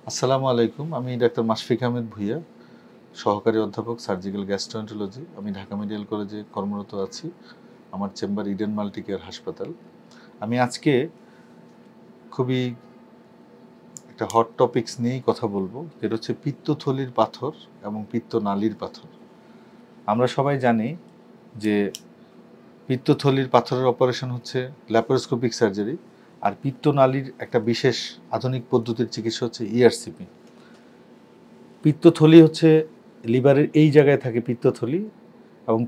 আসসালামু আলাইকুম। আমি ডাক্তার মাশফিক আহমেদ ভূঁইয়া, সহকারী অধ্যাপক সার্জিক্যাল গ্যাস্ট্রোএন্টারোলজি। আমি ঢাকা মেডিকেল কলেজে কর্মরত আছি। আমার চেম্বার ইডেন মাল্টি কেয়ার হাসপাতাল। আমি আজকে খুবই একটা হট টপিকস নিয়েই কথা বলবো, যেটা হচ্ছে পিত্তথলির পাথর এবং পিত্তনালীর পাথর। আমরা সবাই জানি যে পিত্তথলির পাথরের অপারেশন হচ্ছে ল্যাপারোস্কোপিক সার্জারি, আর পিত্তনালীর একটা বিশেষ আধুনিক পদ্ধতির চিকিৎসা হচ্ছে ইআরসিপি। পিত্তথলি হচ্ছে লিভারের এই জায়গায় থাকে পিত্তথলি, এবং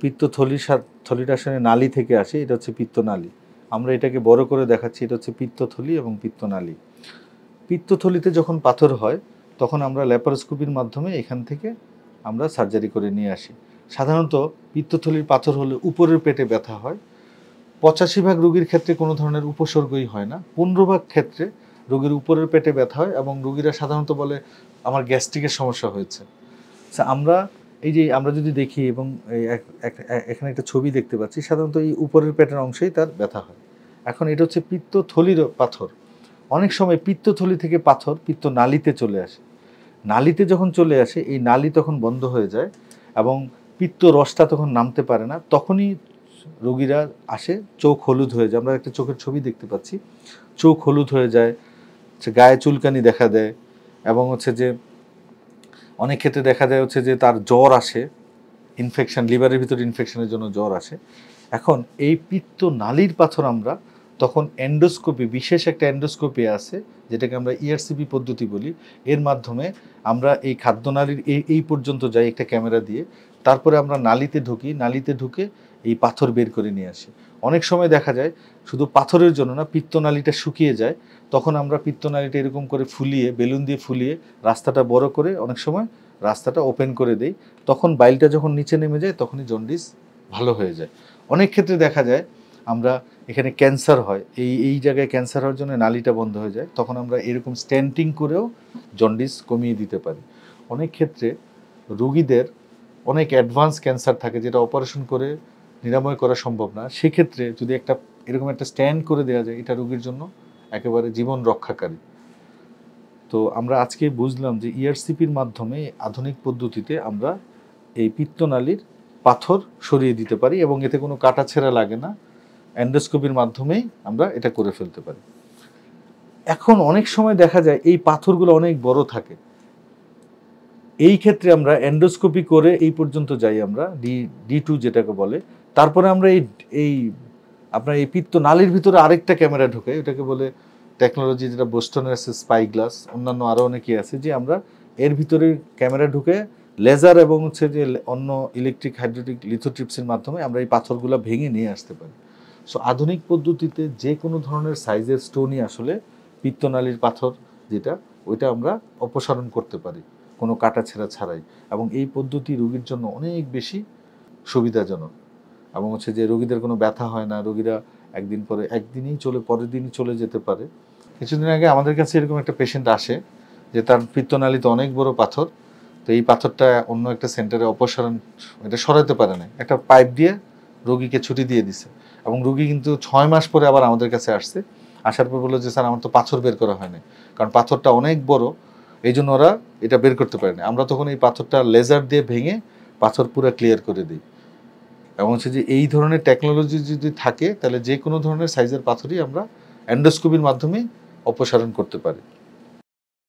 থলিটা আসলে নালী থেকে আসে, এটা হচ্ছে পিত্তনালী। আমরা এটাকে বড় করে দেখাচ্ছি, এটা হচ্ছে পিত্তথলি এবং পিত্তনালী। পিত্তথলিতে যখন পাথর হয় তখন আমরা ল্যাপারোস্কোপির মাধ্যমে এখান থেকে আমরা সার্জারি করে নিয়ে আসি। সাধারণত পিত্তথলির পাথর হলে উপরের পেটে ব্যথা হয়। 85% রোগীর ক্ষেত্রে কোনো ধরনের উপসর্গই হয় না। 15% ক্ষেত্রে রোগীর উপরের পেটে ব্যথা হয় এবং রোগীরা সাধারণত বলে আমার গ্যাস্ট্রিকের সমস্যা হয়েছে। আমরা আমরা যদি দেখি এবং এখানে একটা ছবি দেখতে পাচ্ছি, সাধারণত এই উপরের পেটের অংশেই তার ব্যথা হয়। এখন এটা হচ্ছে পিত্তথলির পাথর। অনেক সময় পিত্তথলি থেকে পাথর পিত্তনালীতে চলে আসে। নালীতে যখন চলে আসে, এই নালী তখন বন্ধ হয়ে যায় এবং পিত্ত রসটা তখন নামতে পারে না। তখনই রোগীরা আসে, চোখ হলুদ হয়ে যায়। আমরা একটা চোখের ছবি দেখতে পাচ্ছি, চোখ হলুদ হয়ে যায়, গায়ে চুলকানি দেখা দেয়, এবং হচ্ছে যে অনেক ক্ষেত্রে দেখা যায় হচ্ছে যে তার জ্বর আসে, ইনফেকশন, লিভারের ভিতরে ইনফেকশনের জন্য জ্বর আসে। এখন এই পিত্তনালীর পাথর আমরা তখন এন্ডোস্কোপি, বিশেষ একটা এন্ডোস্কোপি আছে যেটাকে আমরা ইআরসিপি পদ্ধতি বলি, এর মাধ্যমে আমরা এই খাদ্যনালীর এই পর্যন্ত যাই একটা ক্যামেরা দিয়ে, তারপরে আমরা নালীতে ঢুকি, নালীতে ঢুকে এই পাথর বের করে নিয়ে আসি। অনেক সময় দেখা যায় শুধু পাথরের জন্য না, পিত্তনালীটা শুকিয়ে যায়, তখন আমরা পিত্তনালীটা এরকম করে ফুলিয়ে, বেলুন দিয়ে ফুলিয়ে রাস্তাটা বড় করে অনেক সময় রাস্তাটা ওপেন করে দেই। তখন বাইলটা যখন নিচে নেমে যায় তখনই জন্ডিস ভালো হয়ে যায়। অনেক ক্ষেত্রে দেখা যায় আমরা এখানে ক্যান্সার হয়, এই জায়গায় ক্যান্সার হওয়ার জন্য নালীটা বন্ধ হয়ে যায়, তখন আমরা এরকম স্ট্যান্টিং করেও জন্ডিস কমিয়ে দিতে পারি। অনেক ক্ষেত্রে রোগীদের অনেক অ্যাডভান্স ক্যান্সার থাকে যেটা অপারেশন করে নিরাময় করা সম্ভব না। সেক্ষেত্রে যদি এরকম একটা স্ট্যান্ড করে দেওয়া যায়, এটা রোগীর জন্য একেবারে জীবন রক্ষাকারী। তো আমরা আজকে বুঝলাম যে ইআরসিপির মাধ্যমে আধুনিক পদ্ধতিতে আমরা এই পিত্তনালীর পাথর সরিয়ে দিতে পারি এবং এতে কোনো কাটাছেঁড়া লাগে না। এন্ডোস্কোপির মাধ্যমেই আমরা এটা করে ফেলতে পারি। এখন অনেক সময় দেখা যায় এই পাথরগুলো অনেক বড় থাকে। এই ক্ষেত্রে আমরা এন্ডোস্কোপি করে এই পর্যন্ত যাই, আমরা D2 যেটাকে বলে। তারপরে আমরা আপনার এই পিত্তনালীর ভিতরে আরেকটা ক্যামেরা ঢোকাই, ওটাকে বলে টেকনোলজি, যেটা বোস্টনের আছে স্পাই গ্লাস, অন্যান্য আরও অনেকেই আছে, যে আমরা এর ভিতরে ক্যামেরা ঢুকে লেজার এবং হচ্ছে যে অন্য ইলেকট্রিক হাইড্রোলিক লিথোট্রিপসের মাধ্যমে আমরা এই পাথরগুলো ভেঙে নিয়ে আসতে পারি। সো আধুনিক পদ্ধতিতে যে কোনো ধরনের সাইজের স্টোনই আসলে পিত্তনালীর পাথর যেটা, ওইটা আমরা অপসারণ করতে পারি কোনো কাটাছেঁড়া ছাড়াই, এবং এই পদ্ধতি রোগীর জন্য অনেক বেশি সুবিধাজনক। এবং হচ্ছে যে রোগীদের কোনো ব্যথা হয় না, রোগীরা পরের দিনই চলে যেতে পারে। কিছুদিন আগে আমাদের কাছে এরকম একটা পেশেন্ট আসে যে তার পিত্তনালীতে অনেক বড় পাথর, তো এই পাথরটা অন্য একটা সেন্টারে এটা সরাতে পারে না, একটা পাইপ দিয়ে রোগীকে ছুটি দিয়ে দিছে, এবং রোগী কিন্তু 6 মাস পরে আবার আমাদের কাছে আসছে। আসার পর বললো যে স্যার আমার তো পাথর বের করা হয়নি, কারণ পাথরটা অনেক বড়, এই জন্য ওরা এটা বের করতে পারেনি। আমরা তখন এই পাথরটা লেজার দিয়ে ভেঙে পাথর পুরো ক্লিয়ার করে দিই। এবং হচ্ছে যে এই ধরনের টেকনোলজি যদি থাকে তাহলে যে কোনো ধরনের সাইজের পাথরই আমরা এন্ডোস্কোপির মাধ্যমে অপসারণ করতে পারি।